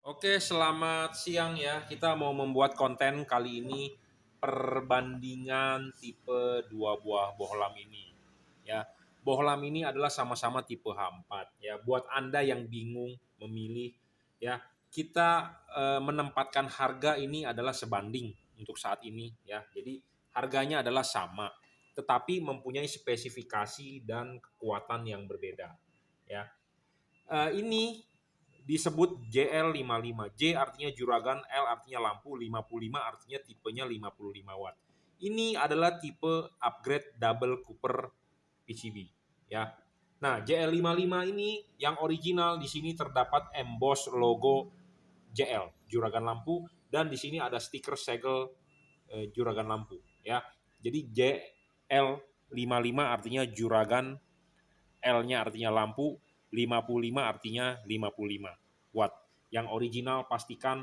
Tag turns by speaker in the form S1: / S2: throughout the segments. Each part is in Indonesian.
S1: Oke, selamat siang ya. Kita mau membuat konten kali ini perbandingan tipe dua buah bohlam ini. Ya, bohlam ini adalah sama-sama tipe H4 ya. Buat Anda yang bingung memilih ya, kita menempatkan harga ini adalah sebanding untuk saat ini ya. Jadi harganya adalah sama, tetapi mempunyai spesifikasi dan kekuatan yang berbeda ya. Ini disebut JL55. J artinya juragan, L artinya lampu, 55 artinya tipenya 55 watt. Ini adalah tipe upgrade double cooper PCB ya. Nah, JL55 ini yang original di sini terdapat emboss logo JL, juragan lampu, dan di sini ada stiker segel juragan lampu ya. Jadi JL55 artinya juragan, L-nya artinya lampu, 55 artinya 55 watt. Yang original pastikan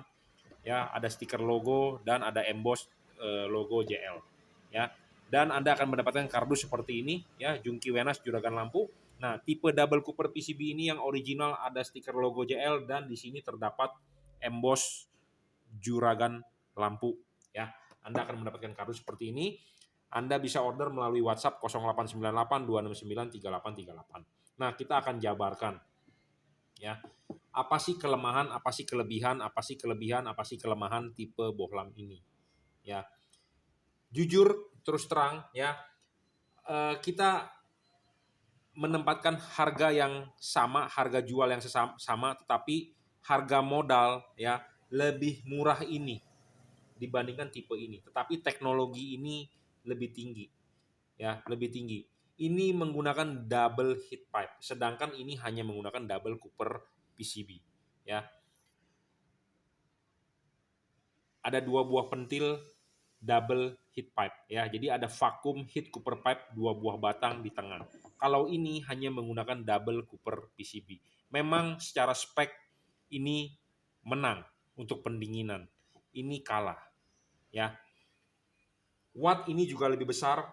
S1: ya ada stiker logo dan ada emboss logo JL ya. Dan Anda akan mendapatkan kardus seperti ini ya, Jungki Wenas juragan lampu. Nah, tipe double cooper PCB ini yang original ada stiker logo JL dan di sini terdapat emboss juragan lampu ya. Anda akan mendapatkan kardus seperti ini. Anda bisa order melalui WhatsApp 0898 269 3838. Nah, kita akan jabarkan ya. Apa sih kelemahan, apa sih kelebihan, apa sih kelebihan, apa sih kelemahan tipe bohlam ini. Ya. Jujur terus terang ya, kita menempatkan harga yang sama, harga jual yang sama, tetapi harga modal ya lebih murah ini dibandingkan tipe ini. Tetapi teknologi ini lebih tinggi ya, lebih tinggi. Ini menggunakan double heat pipe, sedangkan ini hanya menggunakan double cooper PCB ya. Ada dua buah pentil double heat pipe ya. Jadi ada vacuum heat cooper pipe dua buah batang di tengah. Kalau ini hanya menggunakan double cooper PCB. Memang secara spek ini menang untuk pendinginan. Ini kalah ya. Watt ini juga lebih besar,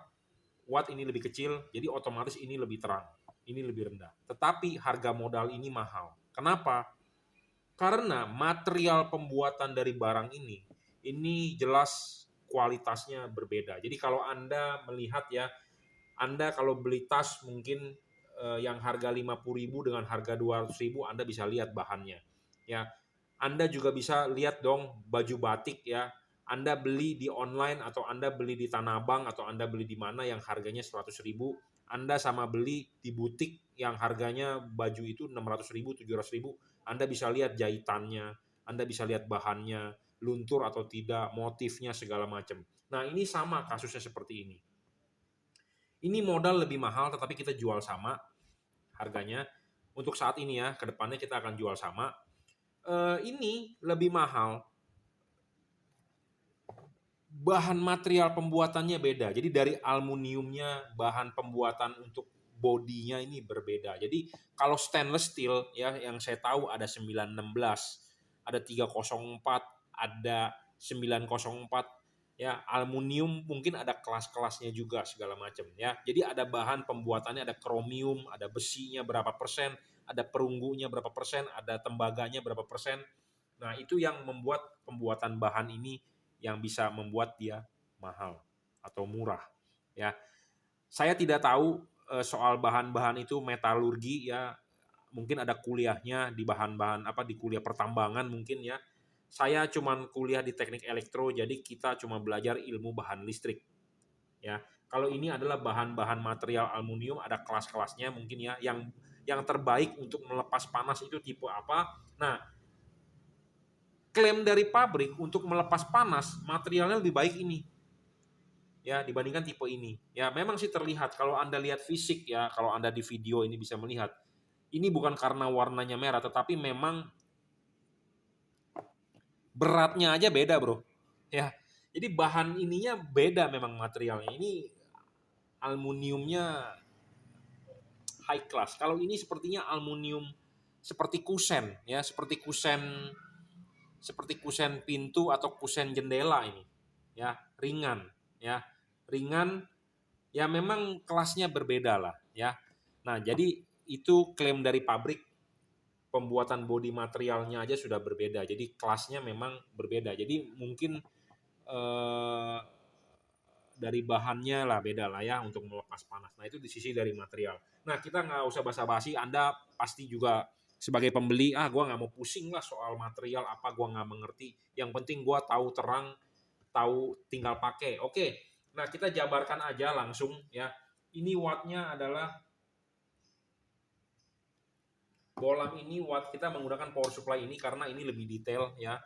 S1: watt ini lebih kecil, jadi otomatis ini lebih terang, ini lebih rendah. Tetapi harga modal ini mahal. Kenapa? Karena material pembuatan dari barang ini jelas kualitasnya berbeda. Jadi kalau Anda melihat ya, Anda kalau beli tas mungkin yang harga 50.000 dengan harga 200.000, Anda bisa lihat bahannya. Ya, Anda juga bisa lihat dong baju batik ya. Anda beli di online atau Anda beli di Tanah Abang atau Anda beli di mana yang harganya 100.000, Anda sama beli di butik yang harganya baju itu 600.000, 700.000, Anda bisa lihat jahitannya, Anda bisa lihat bahannya, luntur atau tidak, motifnya segala macam. Nah, ini sama kasusnya seperti ini. Ini modal lebih mahal tetapi kita jual sama harganya. Untuk saat ini ya, kedepannya kita akan jual sama. Ini lebih mahal, bahan material pembuatannya beda. Jadi dari aluminiumnya, bahan pembuatan untuk bodinya ini berbeda. Jadi kalau stainless steel ya yang saya tahu ada 916, ada 304, ada 904 ya, aluminium mungkin ada kelas-kelasnya juga segala macam ya. Jadi ada bahan pembuatannya, ada kromium, ada besinya berapa persen, ada perunggunya berapa persen, ada tembaganya berapa persen. Nah, itu yang membuat pembuatan bahan ini yang bisa membuat dia mahal atau murah ya. Saya tidak tahu soal bahan-bahan itu metalurgi ya. Mungkin ada kuliahnya di bahan-bahan apa di kuliah pertambangan mungkin ya. Saya cuman kuliah di teknik elektro, jadi kita cuma belajar ilmu bahan listrik ya. Kalau ini adalah bahan-bahan material aluminium, ada kelas-kelasnya mungkin ya. Yang terbaik untuk melepas panas itu tipe apa. Nah, klaim dari pabrik untuk melepas panas materialnya lebih baik ini ya dibandingkan tipe ini. Ya memang sih terlihat kalau Anda lihat fisik ya, kalau Anda di video ini bisa melihat ini bukan karena warnanya merah tetapi memang beratnya aja beda, Bro. Ya. Jadi bahan ininya beda memang materialnya. Ini aluminiumnya high class. Kalau ini sepertinya aluminium seperti kusen ya, seperti kusen pintu atau kusen jendela ini ya, ringan ya, ringan ya, memang kelasnya berbeda lah ya. Nah, jadi itu klaim dari pabrik pembuatan bodi materialnya aja sudah berbeda. Jadi kelasnya memang berbeda. Jadi mungkin dari bahannya lah beda lah ya untuk melepas panas. Nah itu di sisi dari material. Nah kita nggak usah basa-basi. Anda pasti juga sebagai pembeli, gue nggak mau pusing lah soal material apa, gue nggak mengerti. Yang penting gue tahu terang, tahu tinggal pakai. Oke, nah kita jabarkan aja langsung ya. Ini wattnya adalah bolam ini watt, kita menggunakan power supply ini karena ini lebih detail ya.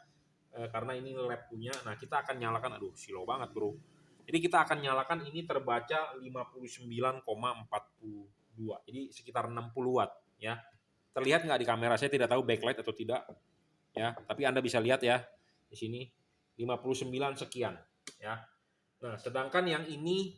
S1: Karena ini lab punya. Nah kita akan nyalakan, aduh slow banget bro. Jadi kita akan nyalakan, ini terbaca 59,42. Jadi sekitar 60 watt ya. Terlihat nggak di kamera? Saya tidak tahu backlight atau tidak ya. Tapi Anda bisa lihat ya di sini 59 sekian ya. Nah, sedangkan yang ini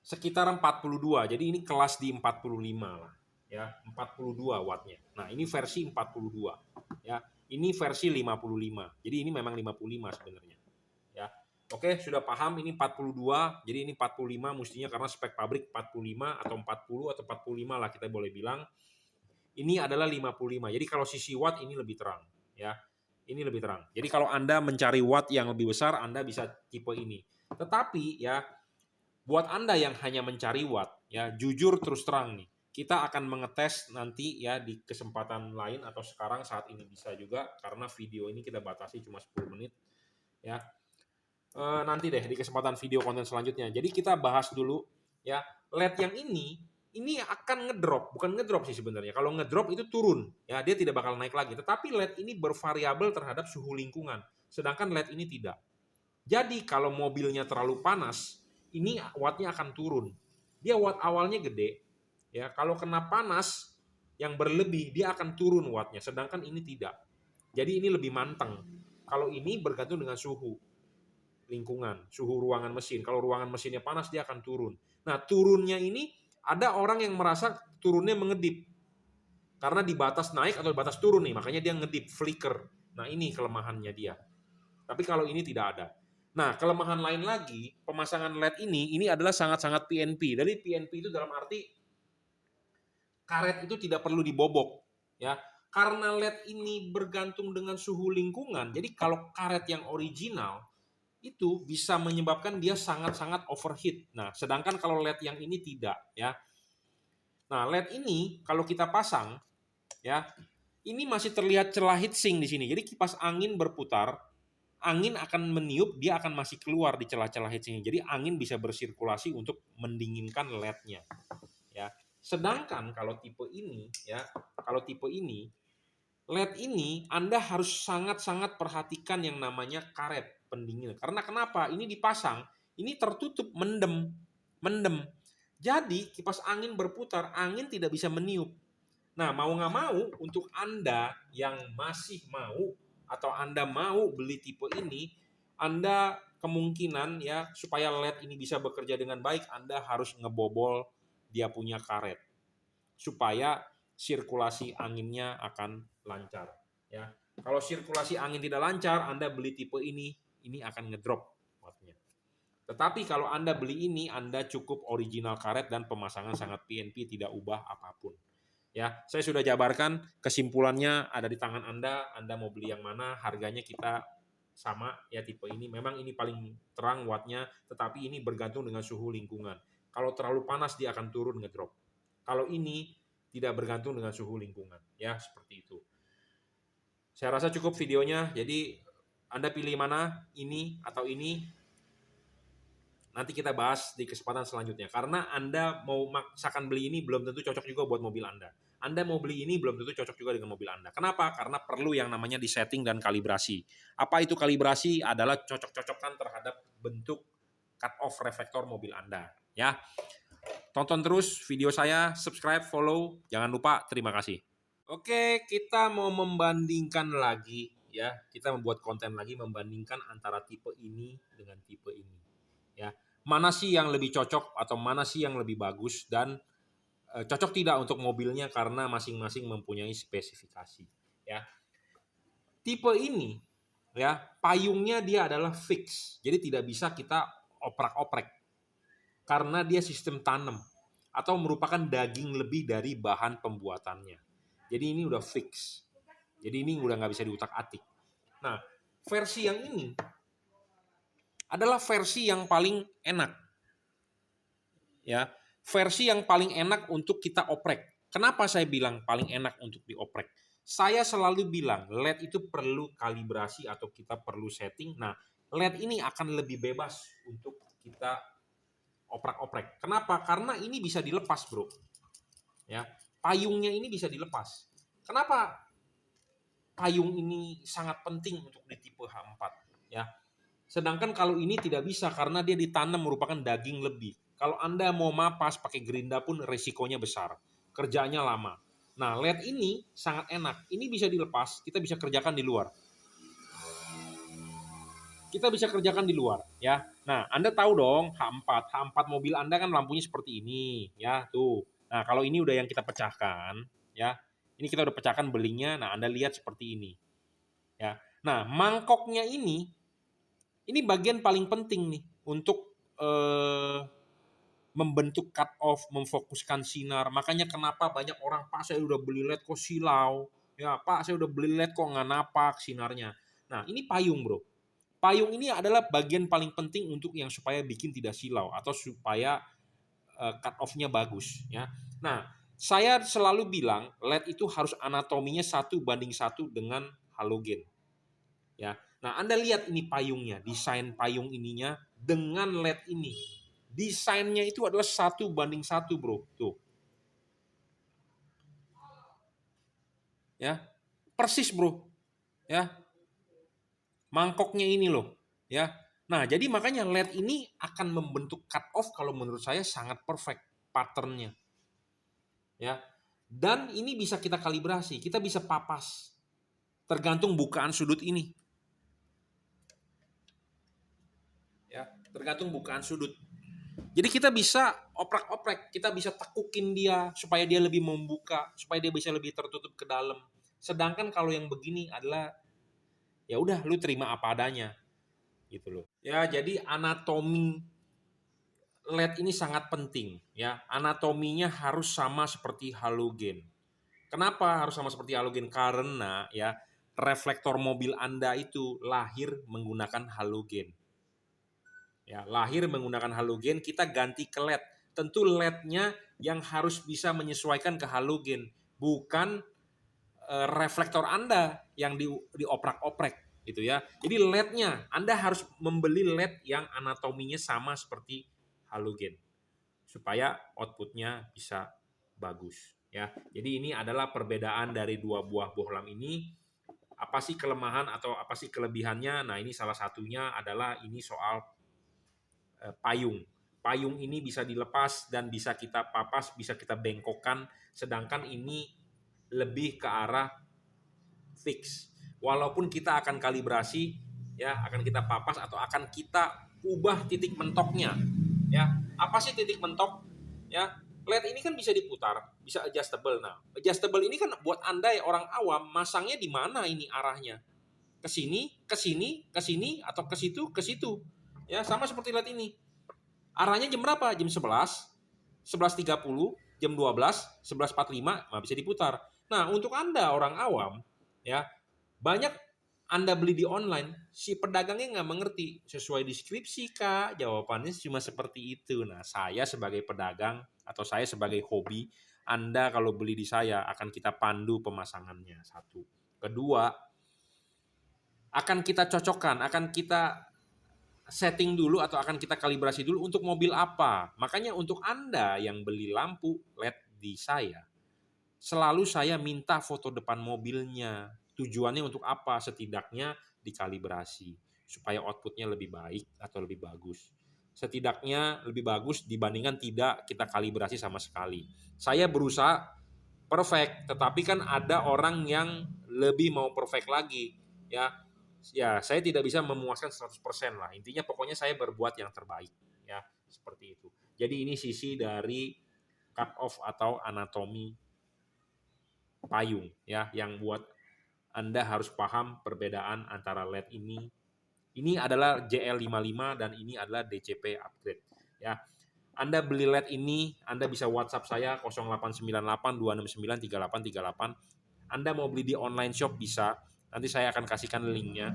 S1: sekitar 42. Jadi ini kelas di 45 lah ya, 42 wattnya. Nah, ini versi 42 ya. Ini versi 55. Jadi ini memang 55 sebenarnya. Ya. Oke, sudah paham ini 42. Jadi ini 45 mestinya karena spek pabrik 45 atau 40 atau 45 lah kita boleh bilang. Ini adalah 55. Jadi kalau sisi watt ini lebih terang ya. Ini lebih terang. Jadi kalau Anda mencari watt yang lebih besar, Anda bisa tipe ini. Tetapi ya, buat Anda yang hanya mencari watt, ya jujur terus terang nih, kita akan mengetes nanti ya di kesempatan lain atau sekarang saat ini bisa juga karena video ini kita batasi cuma 10 menit ya. Nanti deh di kesempatan video konten selanjutnya. Jadi kita bahas dulu ya, LED yang ini akan ngedrop, bukan ngedrop sih sebenarnya. Kalau ngedrop itu turun, ya dia tidak bakal naik lagi. Tetapi LED ini bervariabel terhadap suhu lingkungan, sedangkan LED ini tidak. Jadi kalau mobilnya terlalu panas, ini wattnya akan turun. Dia watt awalnya gede, ya kalau kena panas yang berlebih dia akan turun wattnya, sedangkan ini tidak. Jadi ini lebih manteng. Kalau ini bergantung dengan suhu lingkungan, suhu ruangan mesin. Kalau ruangan mesinnya panas dia akan turun. Nah turunnya ini ada orang yang merasa turunnya mengedip karena di batas naik atau di batas turun nih, makanya dia ngedip, flicker. Nah ini kelemahannya dia. Tapi kalau ini tidak ada. Nah, kelemahan lain lagi, pemasangan LED ini adalah sangat-sangat PNP. Jadi PNP itu dalam arti karet itu tidak perlu dibobok, ya. Karena LED ini bergantung dengan suhu lingkungan. Jadi kalau karet yang original itu bisa menyebabkan dia sangat-sangat overheat. Nah, sedangkan kalau LED yang ini tidak, ya. Nah, LED ini kalau kita pasang, ya, ini masih terlihat celah heatsink di sini. Jadi kipas angin berputar, angin akan meniup, dia akan masih keluar di celah-celah heatsinknya. Jadi angin bisa bersirkulasi untuk mendinginkan LED-nya. Ya. Sedangkan kalau tipe ini, ya, kalau tipe ini, LED ini Anda harus sangat-sangat perhatikan yang namanya karet pendingin. Karena kenapa? Ini dipasang, ini tertutup, mendem. Jadi kipas angin berputar, angin tidak bisa meniup. Nah, mau nggak mau untuk Anda yang masih mau atau Anda mau beli tipe ini, Anda kemungkinan ya supaya LED ini bisa bekerja dengan baik, Anda harus ngebobol dia punya karet supaya sirkulasi anginnya akan lancar ya. Kalau sirkulasi angin tidak lancar, Anda beli tipe ini akan ngedrop wattnya. Tetapi kalau Anda beli ini, Anda cukup original karet dan pemasangan sangat PNP, tidak ubah apapun. Ya, saya sudah jabarkan, kesimpulannya ada di tangan Anda. Anda mau beli yang mana, harganya kita sama ya tipe ini. Memang ini paling terang wattnya, tetapi ini bergantung dengan suhu lingkungan. Kalau terlalu panas dia akan turun ngedrop. Kalau ini tidak bergantung dengan suhu lingkungan, ya seperti itu. Saya rasa cukup videonya. Jadi Anda pilih mana, ini atau ini. Nanti kita bahas di kesempatan selanjutnya. Karena Anda mau maksakan beli ini belum tentu cocok juga buat mobil Anda. Anda mau beli ini belum tentu cocok juga dengan mobil Anda. Kenapa? Karena perlu yang namanya disetting dan kalibrasi. Apa itu kalibrasi? Adalah cocok-cocokkan terhadap bentuk cut off reflektor mobil Anda. Ya, tonton terus video saya, subscribe, follow. Jangan lupa, terima kasih. Oke, kita mau membandingkan lagi ya. Kita membuat konten lagi membandingkan antara tipe ini dengan tipe ini. Ya, mana sih yang lebih cocok atau mana sih yang lebih bagus dan cocok tidak untuk mobilnya karena masing-masing mempunyai spesifikasi ya. Tipe ini Ya, payungnya dia adalah fix. Jadi tidak bisa kita oprak-oprek karena dia sistem tanam atau merupakan daging lebih dari bahan pembuatannya. Jadi ini udah fix. Jadi ini udah nggak bisa diutak-atik. Nah, versi yang ini adalah versi yang paling enak. Ya, versi yang paling enak untuk kita oprek. Kenapa saya bilang paling enak untuk dioprek? Saya selalu bilang LED itu perlu kalibrasi atau kita perlu setting. Nah, LED ini akan lebih bebas untuk kita oprak-oprek. Kenapa? Karena ini bisa dilepas, bro. Ya, payungnya ini bisa dilepas. Kenapa payung ini sangat penting untuk di tipe H4? Ya, sedangkan kalau ini tidak bisa karena dia ditanam merupakan daging lebih. Kalau Anda mau mapas pakai gerinda pun resikonya besar. Kerjanya lama. Nah, LED ini sangat enak. Ini bisa dilepas, kita bisa kerjakan di luar. Kita bisa kerjakan di luar, ya. Nah, Anda tahu dong H4 mobil Anda kan lampunya seperti ini, ya, tuh. Nah, kalau ini udah yang kita pecahkan, ya. Ini kita udah pecahkan belingnya, nah Anda lihat seperti ini, ya. Nah, mangkoknya ini bagian paling penting nih untuk membentuk cut off, memfokuskan sinar. Makanya kenapa banyak orang, Pak saya udah beli LED kok silau. Ya Pak saya udah beli LED kok nggak napak sinarnya. Nah ini payung bro. Payung ini adalah bagian paling penting untuk yang supaya bikin tidak silau atau supaya cut off-nya bagus. Ya. Nah saya selalu bilang LED itu harus anatominya 1:1 dengan halogen. Ya. Nah, Anda lihat ini payungnya, desain payung ininya dengan LED ini. Desainnya itu adalah 1:1, bro. Tuh, ya, persis, bro. Ya, mangkoknya ini loh, ya. Nah, jadi makanya LED ini akan membentuk cut off kalau menurut saya sangat perfect patternnya, ya. Dan ini bisa kita kalibrasi, kita bisa papas, tergantung bukaan sudut ini, ya. Tergantung bukaan sudut. Jadi kita bisa oprek-oprek, kita bisa tekukin dia supaya dia lebih membuka, supaya dia bisa lebih tertutup ke dalam. Sedangkan kalau yang begini adalah ya udah lu terima apa adanya gitu loh. Ya, jadi anatomi LED ini sangat penting ya. Anatominya harus sama seperti halogen. Kenapa harus sama seperti halogen? Karena ya reflektor mobil Anda itu lahir menggunakan halogen. Ya, lahir menggunakan halogen, kita ganti ke LED. Tentu LED-nya yang harus bisa menyesuaikan ke halogen, bukan reflektor Anda yang dioprak-oprek gitu ya. Jadi LED-nya Anda harus membeli LED yang anatominya sama seperti halogen supaya outputnya bisa bagus ya. Jadi ini adalah perbedaan dari dua buah bohlam ini. Apa sih kelemahan atau apa sih kelebihannya? Nah, ini salah satunya adalah ini soal payung. Payung ini bisa dilepas dan bisa kita papas, bisa kita bengkokkan, sedangkan ini lebih ke arah fix. Walaupun kita akan kalibrasi, ya akan kita papas atau akan kita ubah titik mentoknya. Ya, apa sih titik mentok? Ya, LED ini kan bisa diputar, bisa adjustable. Nah, adjustable ini kan buat Anda ya orang awam, masangnya di mana ini arahnya? Ke sini, ke sini, ke sini, atau ke situ, ke situ. Ya, sama seperti LED ini. Arahnya jam berapa? Jam 11, 11.30, jam 12, 11.45, nah bisa diputar. Nah, untuk Anda orang awam, ya, banyak Anda beli di online, si pedagangnya nggak mengerti. Sesuai deskripsi, Kak, jawabannya cuma seperti itu. Nah, saya sebagai pedagang atau saya sebagai hobi, Anda kalau beli di saya akan kita pandu pemasangannya. Satu. Kedua, akan kita cocokkan, akan kita setting dulu atau akan kita kalibrasi dulu untuk mobil apa. Makanya untuk Anda yang beli lampu LED di saya, selalu saya minta foto depan mobilnya. Tujuannya untuk apa? Setidaknya dikalibrasi supaya outputnya lebih baik atau lebih bagus. Setidaknya lebih bagus dibandingkan tidak kita kalibrasi sama sekali. Saya berusaha perfect, tetapi kan ada orang yang lebih mau perfect lagi, ya. Ya, saya tidak bisa memuaskan 100% lah. Intinya pokoknya saya berbuat yang terbaik, ya, seperti itu. Jadi ini sisi dari cut off atau anatomi payung, ya, yang buat Anda harus paham perbedaan antara LED ini. Ini adalah JL55 dan ini adalah DCP upgrade. Ya, Anda beli LED ini, Anda bisa WhatsApp saya 0898 269 3838. Anda mau beli di online shop bisa, nanti saya akan kasihkan linknya.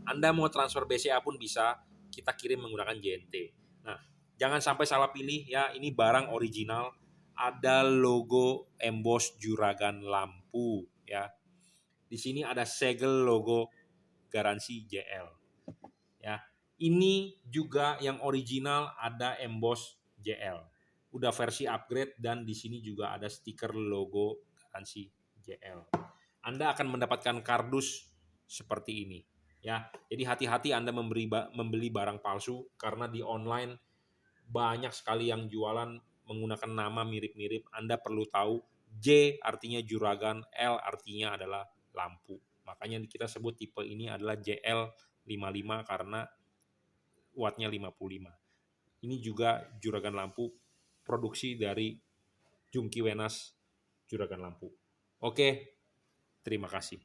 S1: Anda mau transfer BCA pun bisa, kita kirim menggunakan JNT. Nah, jangan sampai salah pilih ya, ini barang original, ada logo emboss juragan lampu ya. Di sini ada segel logo garansi JL ya. Ini juga yang original ada emboss JL. Udah versi upgrade dan di sini juga ada stiker logo garansi JL. Anda akan mendapatkan kardus seperti ini ya. Jadi hati-hati Anda membeli barang palsu karena di online banyak sekali yang jualan menggunakan nama mirip-mirip. Anda perlu tahu J artinya juragan, L artinya adalah lampu. Makanya kita sebut tipe ini adalah JL55 karena wattnya 55. Ini juga juragan lampu produksi dari Jungki Wenas juragan lampu. Oke, terima kasih.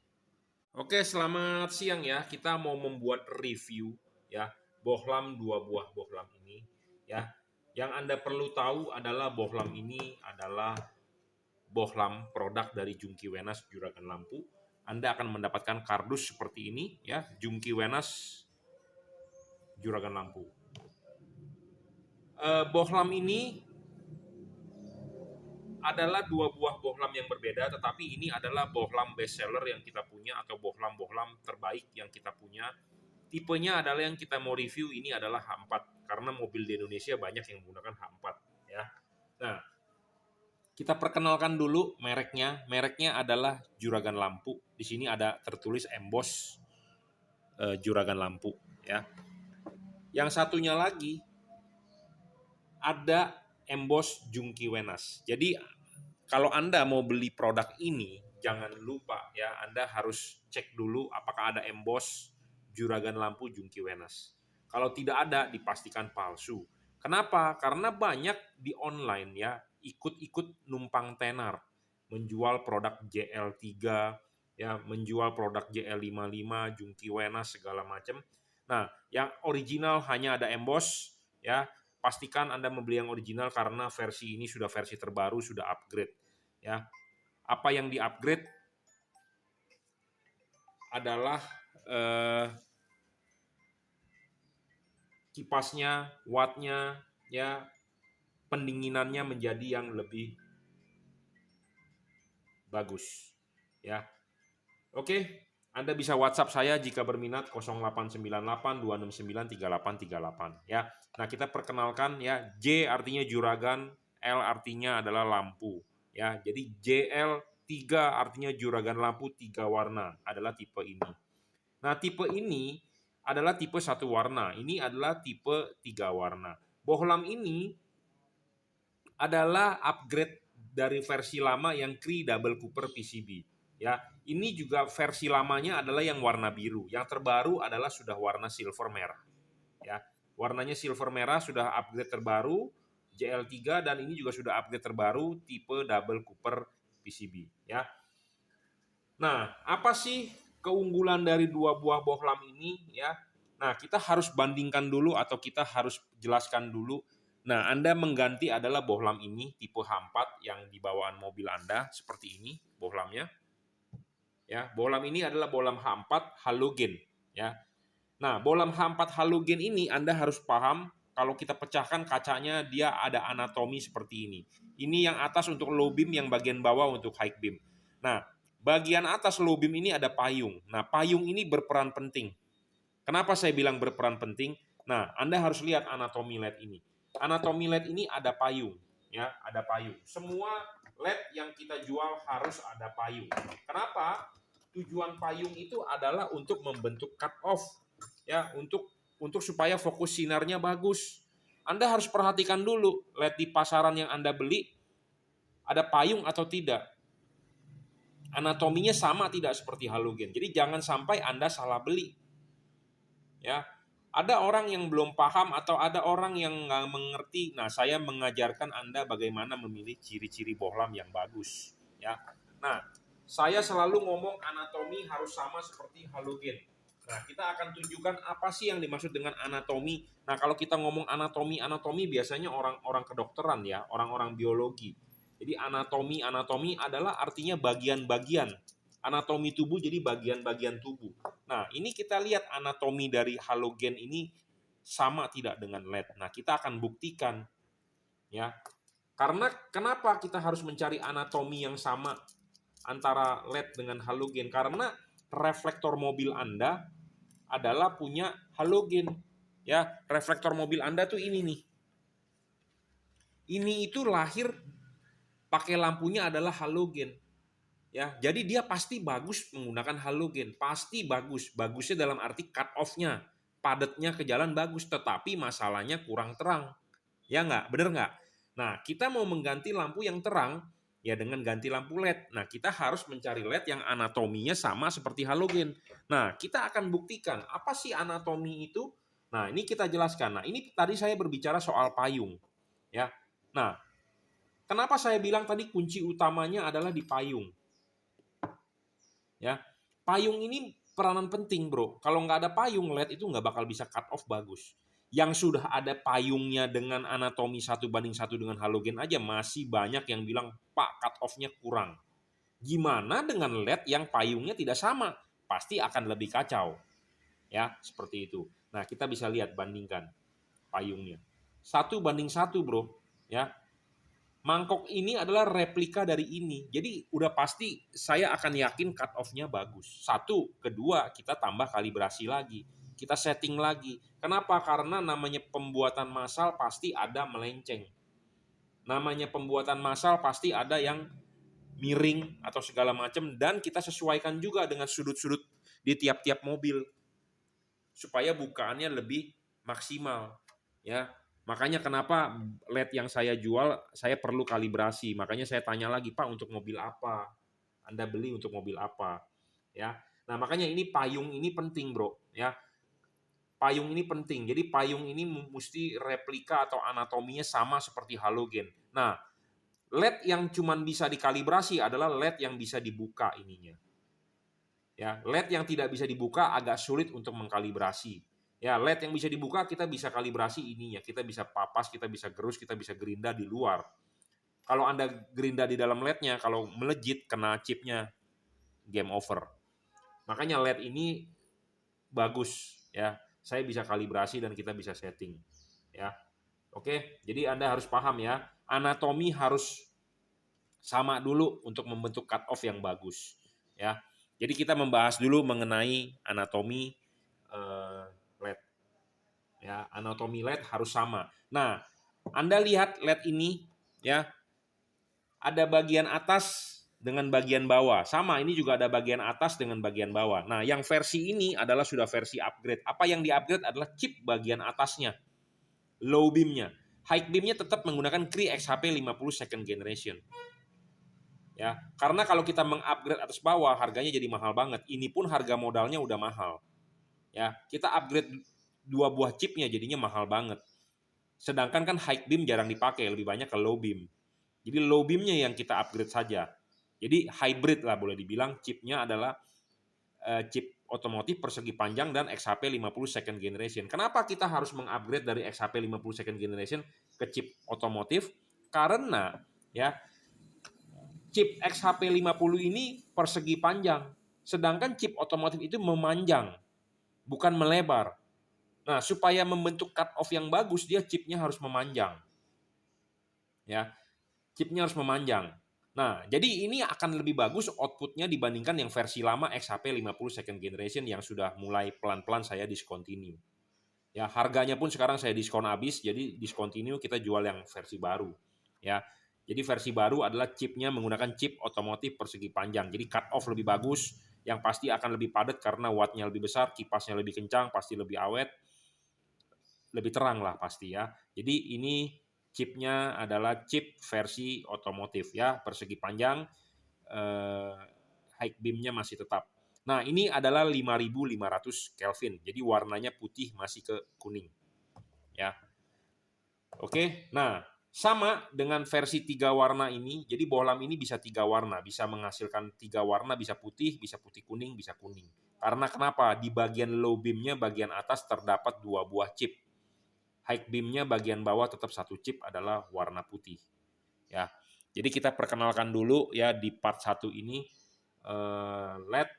S1: Oke, selamat siang ya. Kita mau membuat review ya bohlam 2 buah bohlam ini ya. Yang Anda perlu tahu adalah bohlam ini adalah bohlam produk dari Jungki Wenas juragan lampu. Anda akan mendapatkan kardus seperti ini ya, Jungki Wenas juragan lampu. Bohlam ini adalah 2 buah bohlam yang berbeda, tetapi ini adalah bohlam bestseller yang kita punya atau bohlam-bohlam terbaik yang kita punya. Tipenya adalah yang kita mau review ini adalah H4 karena mobil di Indonesia banyak yang menggunakan H4 ya. Nah, kita perkenalkan dulu mereknya. Mereknya adalah juragan lampu. Di sini ada tertulis emboss juragan lampu ya. Yang satunya lagi ada emboss Jungki Wenas. Jadi kalau Anda mau beli produk ini, jangan lupa ya, Anda harus cek dulu apakah ada emboss juragan lampu Jungki Wenas. Kalau tidak ada, dipastikan palsu. Kenapa? Karena banyak di online ya, ikut-ikut numpang tenar, menjual produk JL3, ya, menjual produk JL55, Jungki Wenas segala macam. Nah, yang original hanya ada emboss ya. Pastikan Anda membeli yang original karena versi ini sudah versi terbaru, sudah upgrade. Ya, apa yang di-upgrade adalah kipasnya, wattnya, ya, pendinginannya menjadi yang lebih bagus. Ya, oke. Anda bisa WhatsApp saya jika berminat 0898 269 3838 ya. Nah, kita perkenalkan ya, J artinya juragan, L artinya adalah lampu ya. Jadi JL3 artinya juragan lampu 3 warna adalah tipe ini. Nah, tipe ini adalah tipe 1 warna. Ini adalah tipe 3 warna. Bohlam ini adalah upgrade dari versi lama yang Cree Double Cooper PCB. Ya, ini juga versi lamanya adalah yang warna biru. Yang terbaru adalah sudah warna silver merah. Ya, warnanya silver merah sudah upgrade terbaru JL3 dan ini juga sudah upgrade terbaru tipe Double Cooper PCB. Ya. Nah, apa sih keunggulan dari 2 buah bohlam ini? Ya, nah kita harus bandingkan dulu atau kita harus jelaskan dulu. Nah, Anda mengganti adalah bohlam ini tipe H4 yang di bawaan mobil Anda seperti ini bohlamnya. Ya, bohlam ini adalah bohlam H4 halogen ya. Nah, bohlam H4 halogen ini Anda harus paham kalau kita pecahkan kacanya dia ada anatomi seperti ini. Ini yang atas untuk low beam, yang bagian bawah untuk high beam. Nah, bagian atas low beam ini ada payung. Nah, payung ini berperan penting. Kenapa saya bilang berperan penting? Nah, Anda harus lihat anatomi LED ini. Anatomi LED ini ada payung, ya, ada payung. Semua LED yang kita jual harus ada payung. Kenapa? Tujuan payung itu adalah untuk membentuk cut off, ya, untuk supaya fokus sinarnya bagus. Anda harus perhatikan dulu LED di pasaran yang Anda beli ada payung atau tidak. Anatominya sama tidak seperti halogen. Jadi jangan sampai Anda salah beli. Ya, ada orang yang belum paham atau ada orang yang nggak mengerti. Nah, saya mengajarkan Anda bagaimana memilih ciri-ciri bohlam yang bagus. Ya, nah Saya selalu ngomong anatomi harus sama seperti halogen. Nah, kita akan tunjukkan apa sih yang dimaksud dengan anatomi. Nah, kalau kita ngomong anatomi biasanya orang-orang kedokteran ya, orang-orang biologi. Jadi anatomi adalah artinya bagian-bagian. Anatomi tubuh jadi bagian-bagian tubuh. Nah, ini kita lihat anatomi dari halogen ini sama tidak dengan LED. Nah, kita akan buktikan ya. Karena kenapa kita harus mencari anatomi yang sama antara LED dengan halogen? Karena reflektor mobil Anda adalah punya halogen. Ya, reflektor mobil Anda tuh ini nih. Ini itu lahir pakai lampunya adalah halogen. Ya, jadi dia pasti bagus menggunakan halogen, pasti bagus. Bagusnya dalam arti cut off-nya, padatnya ke jalan bagus, tetapi masalahnya kurang terang. Ya nggak? Bener nggak? Nah, kita mau mengganti lampu yang terang, ya dengan ganti lampu LED. Nah, kita harus mencari LED yang anatominya sama seperti halogen. Nah, kita akan buktikan apa sih anatomi itu. Nah, ini kita jelaskan. Nah, ini tadi saya berbicara soal payung. Ya. Nah, kenapa saya bilang tadi kunci utamanya adalah di payung? Ya, payung ini peranan penting, bro. Kalau nggak ada payung, LED itu nggak bakal bisa cut off bagus. Yang sudah ada payungnya dengan anatomi 1:1 dengan halogen aja masih banyak yang bilang, Pak, cut off-nya kurang. Gimana dengan LED yang payungnya tidak sama? Pasti akan lebih kacau. Ya, seperti itu. Nah, kita bisa lihat bandingkan payungnya. 1:1, bro. Ya, mangkok ini adalah replika dari ini. Jadi udah pasti saya akan yakin cut off-nya bagus. Satu, kedua kita tambah kalibrasi lagi. Kita setting lagi. Kenapa? Karena namanya pembuatan massal pasti ada melenceng. Namanya pembuatan massal pasti ada yang miring atau segala macam dan kita sesuaikan juga dengan sudut-sudut di tiap-tiap mobil supaya bukaannya lebih maksimal. Ya, makanya kenapa LED yang saya jual, saya perlu kalibrasi. Makanya saya tanya lagi, Pak, untuk mobil apa? Anda beli untuk mobil apa? Ya. Nah, makanya ini payung ini penting, Bro, ya. Payung ini penting. Jadi payung ini mesti replika atau anatominya sama seperti halogen. Nah, LED yang cuman bisa dikalibrasi adalah LED yang bisa dibuka ininya. Ya, LED yang tidak bisa dibuka agak sulit untuk mengkalibrasi. Ya, LED yang bisa dibuka kita bisa kalibrasi ininya, kita bisa papas, kita bisa gerus, kita bisa gerinda di luar. Kalau Anda gerinda di dalam LED-nya, kalau melejit kena chipnya, game over. Makanya LED ini bagus ya. Saya bisa kalibrasi dan kita bisa setting. Ya. Oke, jadi Anda harus paham ya, anatomi harus sama dulu untuk membentuk cut off yang bagus. Ya. Jadi kita membahas dulu mengenai anatomi LED. Ya, anatomi LED harus sama. Nah, Anda lihat LED ini ya, ada bagian atas dengan bagian bawah. Sama, ini juga ada bagian atas dengan bagian bawah. Nah, yang versi ini adalah sudah versi upgrade. Apa yang di-upgrade adalah chip bagian atasnya, low beam-nya. High beam-nya tetap menggunakan Cree XHP 50 second generation. Ya, karena kalau kita mengupgrade atas bawah harganya jadi mahal banget. Ini pun harga modalnya udah mahal. Ya, kita upgrade 2 buah chipnya jadinya mahal banget. Sedangkan kan high beam jarang dipakai, lebih banyak ke low beam. Jadi low beamnya yang kita upgrade saja. Jadi hybrid lah boleh dibilang, chipnya adalah chip otomotif persegi panjang dan XHP 50 second generation. Kenapa kita harus mengupgrade dari XHP 50 second generation ke chip otomotif? Karena ya chip XHP 50 ini persegi panjang, sedangkan chip otomotif itu memanjang, bukan melebar. Nah, supaya membentuk cut off yang bagus, dia chipnya harus memanjang. Ya, chipnya harus memanjang. Nah, jadi ini akan lebih bagus outputnya dibandingkan yang versi lama XHP 50 second generation yang sudah mulai pelan-pelan saya discontinue. Ya, harganya pun sekarang saya diskon habis, jadi discontinue kita jual yang versi baru. Ya, jadi versi baru adalah chipnya menggunakan chip otomotif persegi panjang. Jadi cut off lebih bagus, yang pasti akan lebih padat karena wattnya lebih besar, kipasnya lebih kencang, pasti lebih awet, lebih terang lah pasti ya. Jadi ini chipnya adalah chip versi otomotif ya, persegi panjang, high beam-nya masih tetap. Nah, ini adalah 5500 Kelvin. Jadi warnanya putih masih ke kuning. Ya. Oke. Nah, Sama dengan versi 3 warna ini, jadi bohlam ini bisa 3 warna, bisa menghasilkan 3 warna, bisa putih kuning, bisa kuning. Karena kenapa? Di bagian low beam-nya bagian atas terdapat 2 buah chip. High beam-nya bagian bawah tetap 1 chip adalah warna putih. Ya. Jadi kita perkenalkan dulu ya di part 1 ini LED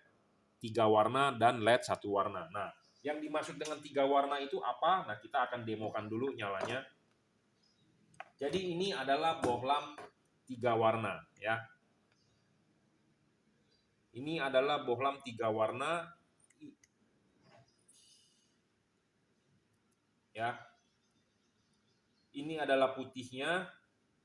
S1: 3 warna dan LED 1 warna. Nah, yang dimaksud dengan 3 warna itu apa? Nah, kita akan demokan dulu nyalanya. Jadi ini adalah bohlam 3 warna ya. Ini adalah bohlam 3 warna ya. Ini adalah putihnya,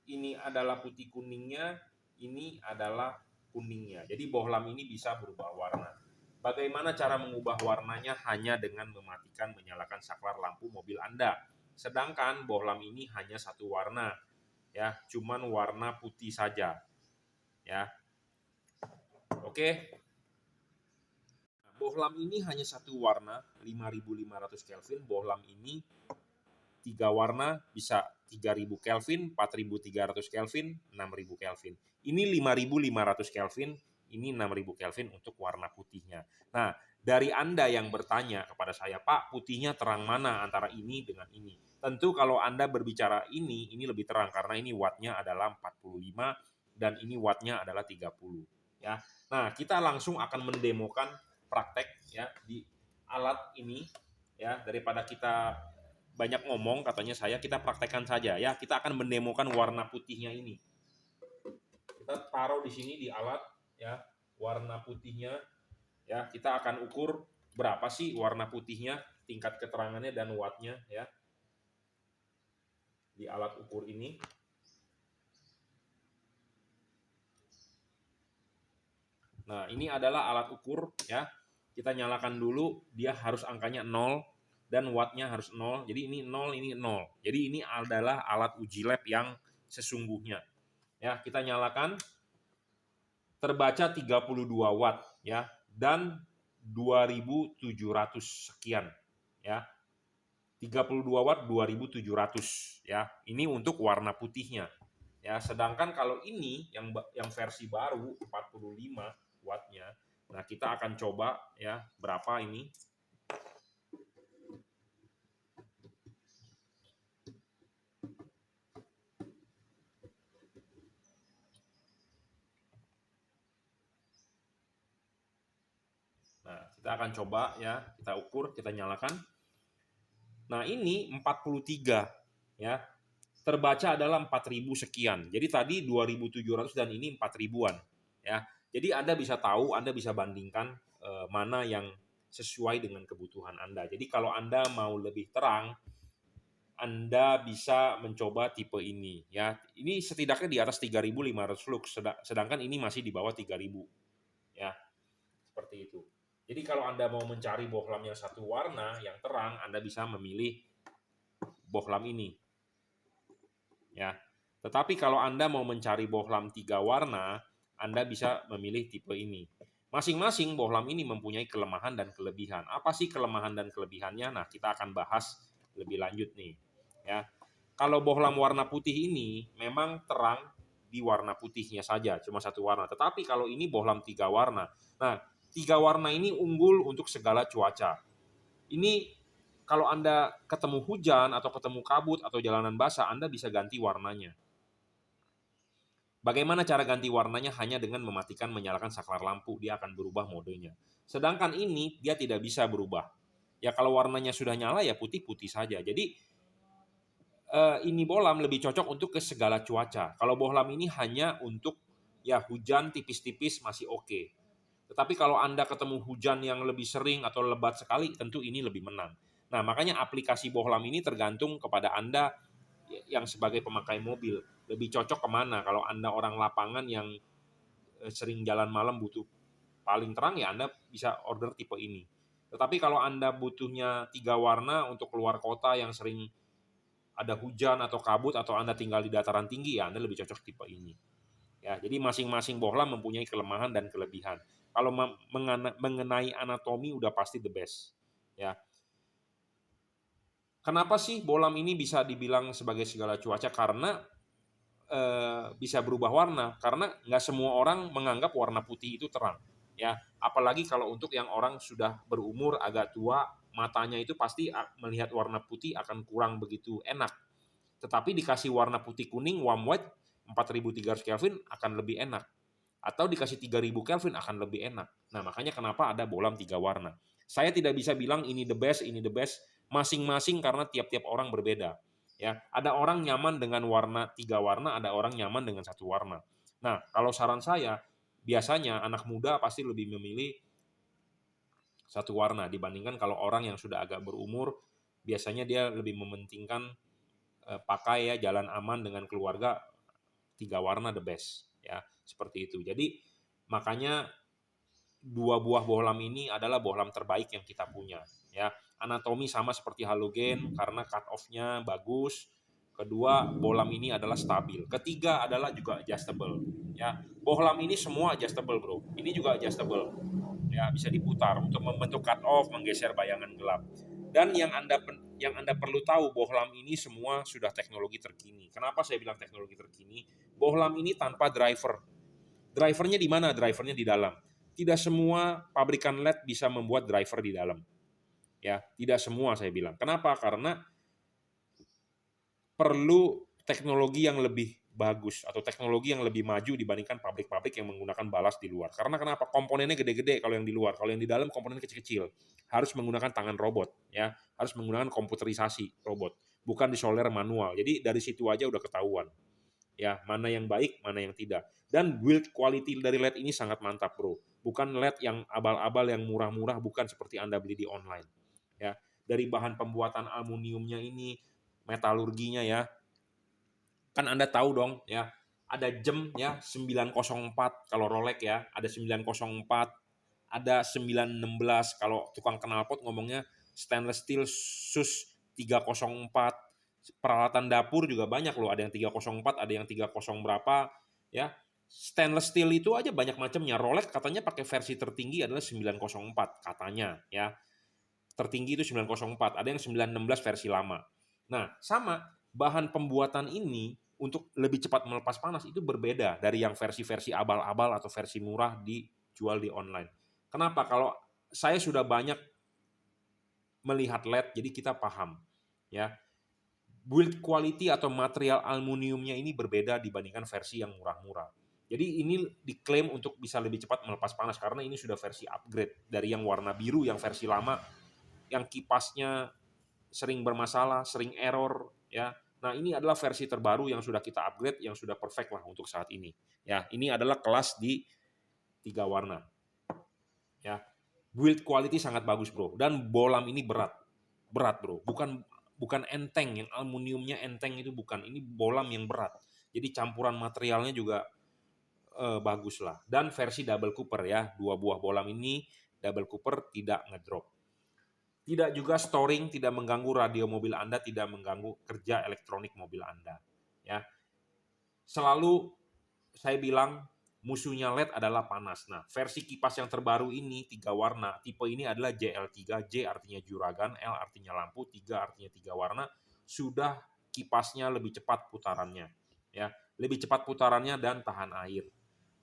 S1: ini adalah putih kuningnya, ini adalah kuningnya. Jadi bohlam ini bisa berubah warna. Bagaimana cara mengubah warnanya? Hanya dengan mematikan menyalakan saklar lampu mobil Anda. Sedangkan bohlam ini hanya 1 warna ya, cuman warna putih saja. Ya. Oke. Bohlam ini hanya 1 warna, 5500 Kelvin. Bohlam ini 3 warna bisa 3000 Kelvin, 4300 Kelvin, 6000 Kelvin. Ini 5500 Kelvin, ini 6000 Kelvin untuk warna putihnya. Nah, dari Anda yang bertanya kepada saya, Pak, putihnya terang mana antara ini dengan ini? Tentu kalau Anda berbicara ini lebih terang karena ini wattnya adalah 45 dan ini wattnya adalah 30. Ya. Nah, kita langsung akan mendemokan praktek ya di alat ini ya, daripada kita banyak ngomong katanya saya, kita praktekkan saja ya. Kita akan mendemokan warna putihnya ini. Kita taruh di sini di alat ya, warna putihnya ya. Kita akan ukur berapa sih warna putihnya, tingkat keterangannya dan wattnya ya. Di alat ukur ini. Nah, ini adalah alat ukur ya. Kita nyalakan dulu, dia harus angkanya 0 dan wattnya harus 0. Jadi ini 0, ini 0. Jadi ini adalah alat uji lab yang sesungguhnya. Ya, kita nyalakan, terbaca 32 watt ya dan 2700 sekian ya. 32 watt 2700 ya. Ini untuk warna putihnya. Ya, sedangkan kalau ini yang versi baru 45 wattnya. Nah, kita akan coba ya berapa ini. Nah, kita akan coba ya, kita ukur, kita nyalakan. Nah, ini 43 ya. Terbaca adalah 4000 sekian. Jadi tadi 2700 dan ini 4000-an ya. Jadi Anda bisa tahu, Anda bisa bandingkan mana yang sesuai dengan kebutuhan Anda. Jadi kalau Anda mau lebih terang, Anda bisa mencoba tipe ini ya. Ini setidaknya di atas 3500 lux, sedangkan ini masih di bawah 3000 ya. Seperti itu. Jadi kalau Anda mau mencari bohlam yang 1 warna yang terang, Anda bisa memilih bohlam ini. Ya. Tetapi kalau Anda mau mencari bohlam 3 warna, Anda bisa memilih tipe ini. Masing-masing bohlam ini mempunyai kelemahan dan kelebihan. Apa sih kelemahan dan kelebihannya? Nah, kita akan bahas lebih lanjut nih. Ya. Kalau bohlam warna putih ini memang terang di warna putihnya saja, cuma 1 warna. Tetapi kalau ini bohlam 3 warna. Nah, 3 warna ini unggul untuk segala cuaca. Ini kalau Anda ketemu hujan atau ketemu kabut atau jalanan basah, Anda bisa ganti warnanya. Bagaimana cara ganti warnanya? Hanya dengan mematikan menyalakan saklar lampu, dia akan berubah modenya. Sedangkan ini dia tidak bisa berubah. Ya kalau warnanya sudah nyala ya putih-putih saja. Jadi ini bohlam lebih cocok untuk ke segala cuaca. Kalau bohlam ini hanya untuk ya hujan tipis-tipis masih oke. Tetapi kalau Anda ketemu hujan yang lebih sering atau lebat sekali, tentu ini lebih menang. Nah, makanya aplikasi bohlam ini tergantung kepada Anda yang sebagai pemakai mobil. Lebih cocok kemana? Kalau Anda orang lapangan yang sering jalan malam butuh paling terang, ya Anda bisa order tipe ini. Tetapi kalau Anda butuhnya 3 warna untuk keluar kota yang sering ada hujan atau kabut atau Anda tinggal di dataran tinggi, ya Anda lebih cocok tipe ini. Ya, jadi masing-masing bohlam mempunyai kelemahan dan kelebihan. Kalau mengenai anatomi udah pasti the best. Ya. Kenapa sih bohlam ini bisa dibilang sebagai segala cuaca? Karena bisa berubah warna karena nggak semua orang menganggap warna putih itu terang, ya. Apalagi kalau untuk yang orang sudah berumur agak tua, matanya itu pasti melihat warna putih akan kurang begitu enak. Tetapi dikasih warna putih kuning warm white 4300 Kelvin akan lebih enak. Atau dikasih 3000 Kelvin akan lebih enak. Nah, makanya kenapa ada bohlam 3 warna. Saya tidak bisa bilang ini the best, ini the best, masing-masing karena tiap-tiap orang berbeda. Ya, ada orang nyaman dengan warna 3 warna, ada orang nyaman dengan 1 warna. Nah, kalau saran saya, biasanya anak muda pasti lebih memilih 1 warna dibandingkan kalau orang yang sudah agak berumur, biasanya dia lebih mementingkan pakai ya jalan aman dengan keluarga 3 warna the best ya, seperti itu. Jadi makanya 2 buah bohlam ini adalah bohlam terbaik yang kita punya ya. Anatomi sama seperti halogen karena cut off-nya bagus. Kedua, bohlam ini adalah stabil. Ketiga adalah juga adjustable ya. Bohlam ini semua adjustable, Bro. Ini juga adjustable. Ya, bisa diputar untuk membentuk cut off, menggeser bayangan gelap. Dan yang Anda perlu tahu, bohlam ini semua sudah teknologi terkini. Kenapa saya bilang teknologi terkini? Bohlam ini tanpa driver. Drivernya di mana? Drivernya di dalam. Tidak semua pabrikan LED bisa membuat driver di dalam. Ya, tidak semua saya bilang. Kenapa? Karena perlu teknologi yang lebih bagus atau teknologi yang lebih maju dibandingkan pabrik-pabrik yang menggunakan balas di luar. Karena kenapa? Komponennya gede-gede kalau yang di luar. Kalau yang di dalam komponen kecil-kecil. Harus menggunakan tangan robot, ya. Harus menggunakan komputerisasi robot, bukan disolder manual. Jadi dari situ aja udah ketahuan. Ya, mana yang baik, mana yang tidak. Dan build quality dari LED ini sangat mantap, Bro. Bukan LED yang abal-abal yang murah-murah, bukan seperti Anda beli di online. Ya, dari bahan pembuatan aluminiumnya ini, metalurginya ya. Kan Anda tahu dong ya, ada jam ya 904 kalau Rolex ya, ada 904, ada 916 kalau tukang knalpot ngomongnya stainless steel SUS 304. Peralatan dapur juga banyak loh, ada yang 304, ada yang 30 berapa ya. Stainless steel itu aja banyak macamnya. Rolex katanya pakai versi tertinggi adalah 904 katanya ya. Tertinggi itu 904, ada yang 916 versi lama. Nah, sama bahan pembuatan ini untuk lebih cepat melepas panas itu berbeda dari yang versi-versi abal-abal atau versi murah dijual di online. Kenapa? Kalau saya sudah banyak melihat LED, jadi kita paham ya. Build quality atau material aluminiumnya ini berbeda dibandingkan versi yang murah-murah. Jadi ini diklaim untuk bisa lebih cepat melepas panas karena ini sudah versi upgrade dari yang warna biru yang versi lama yang kipasnya sering bermasalah, sering error ya. Nah, ini adalah versi terbaru yang sudah kita upgrade, yang sudah perfect lah untuk saat ini. Ya, ini adalah kelas di 3 warna. Ya. Build quality sangat bagus, Bro. Dan bohlam ini berat. Berat, Bro. Bukan enteng, yang aluminiumnya enteng itu bukan. Ini bohlam yang berat. Jadi campuran materialnya juga bagus lah. Dan versi double cooper ya. 2 buah bohlam ini double cooper tidak ngedrop. Tidak juga storing, tidak mengganggu radio mobil Anda, tidak mengganggu kerja elektronik mobil Anda. Ya. Selalu saya bilang musuhnya LED adalah panas. Nah, versi kipas yang terbaru ini 3 warna, tipe ini adalah JL3, J artinya juragan, L artinya lampu, 3 artinya 3 warna, sudah kipasnya lebih cepat putarannya. Ya, lebih cepat putarannya dan tahan air.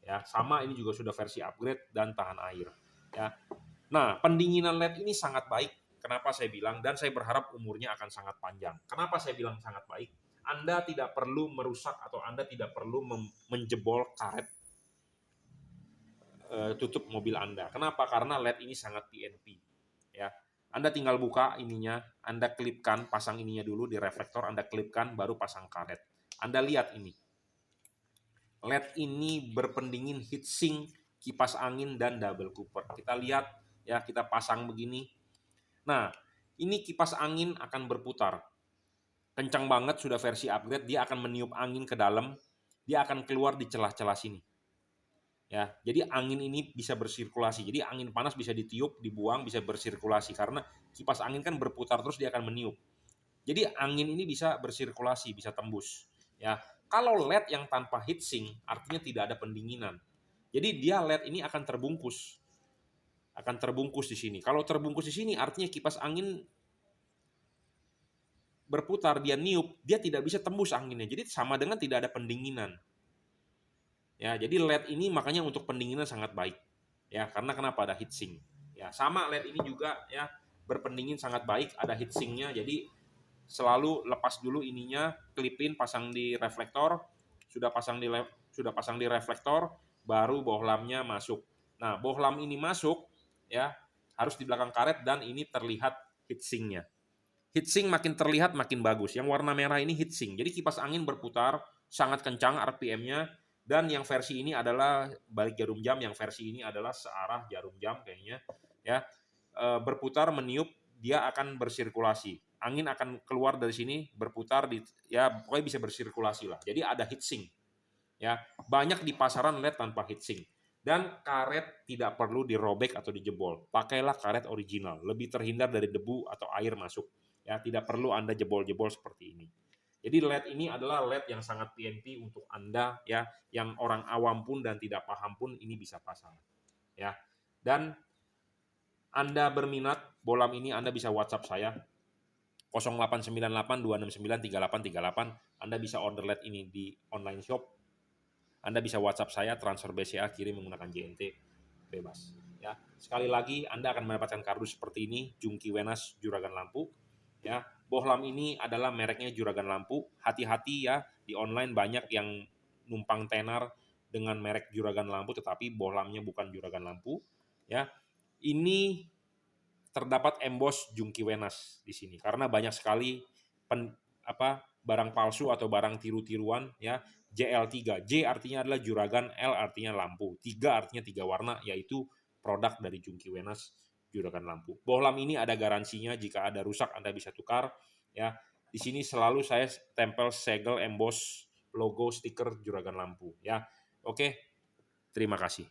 S1: Ya, sama ini juga sudah versi upgrade dan tahan air. Ya. Nah, pendinginan LED ini sangat baik. Kenapa saya bilang? Dan saya berharap umurnya akan sangat panjang. Kenapa saya bilang sangat baik? Anda tidak perlu merusak atau Anda tidak perlu menjebol karet tutup mobil Anda. Kenapa? Karena LED ini sangat PNP. Ya, Anda tinggal buka ininya, Anda klipkan, pasang ininya dulu di reflektor, Anda klipkan, baru pasang karet. Anda lihat ini. LED ini berpendingin heatsink, kipas angin, dan double cooper. Kita lihat, ya kita pasang begini. Nah, ini kipas angin akan berputar. Kencang banget, sudah versi upgrade, dia akan meniup angin ke dalam, dia akan keluar di celah-celah sini. Ya, jadi angin ini bisa bersirkulasi. Jadi angin panas bisa ditiup, dibuang, bisa bersirkulasi karena kipas angin kan berputar terus dia akan meniup. Jadi angin ini bisa bersirkulasi, bisa tembus. Ya, kalau LED yang tanpa heatsink artinya tidak ada pendinginan. Jadi dia LED ini akan terbungkus. Akan terbungkus di sini. Kalau terbungkus di sini artinya kipas angin berputar, dia niup, dia tidak bisa tembus anginnya. Jadi sama dengan tidak ada pendinginan. Ya, jadi LED ini makanya untuk pendinginan sangat baik. Ya, karena kenapa ada heatsink. Ya, sama LED ini juga ya berpendingin sangat baik, ada heatsinknya. Jadi selalu lepas dulu ininya, klipin, pasang di reflektor, sudah pasang di reflektor, baru bohlamnya masuk. Nah, bohlam ini masuk ya harus di belakang karet dan ini terlihat heatsinknya. Heatsink makin terlihat makin bagus. Yang warna merah ini heatsink. Jadi kipas angin berputar sangat kencang RPM-nya, dan yang versi ini adalah balik jarum jam, yang versi ini adalah searah jarum jam kayaknya ya. Berputar meniup, dia akan bersirkulasi. Angin akan keluar dari sini berputar ya pokoknya bisa bersirkulasi lah. Jadi ada heatsink. Ya, banyak di pasaran LED tanpa heatsink. Dan karet tidak perlu dirobek atau dijebol. Pakailah karet original, lebih terhindar dari debu atau air masuk. Ya, tidak perlu Anda jebol-jebol seperti ini. Jadi LED ini adalah LED yang sangat PNP untuk Anda ya, yang orang awam pun dan tidak paham pun ini bisa pasang. Ya. Dan Anda berminat bohlam ini, Anda bisa WhatsApp saya 0898-269-3838. Anda bisa order LED ini di online shop. Anda bisa WhatsApp saya, transfer BCA, kirim menggunakan JNT, bebas. Ya, sekali lagi Anda akan mendapatkan kardus seperti ini, Jungki Wenas Juragan Lampu. Ya, bohlam ini adalah mereknya Juragan Lampu. Hati-hati ya, di online banyak yang numpang tenar dengan merek Juragan Lampu, tetapi bohlamnya bukan Juragan Lampu. Ya, ini terdapat emboss Jungki Wenas di sini karena banyak sekali barang palsu atau barang tiru-tiruan ya. JL3, J artinya adalah juragan, L artinya lampu, 3 artinya 3 warna, yaitu produk dari Jungki Wenas Juragan Lampu. Bohlam ini ada garansinya, jika ada rusak Anda bisa tukar ya. Di sini selalu saya tempel segel emboss logo stiker Juragan Lampu ya. Oke, terima kasih.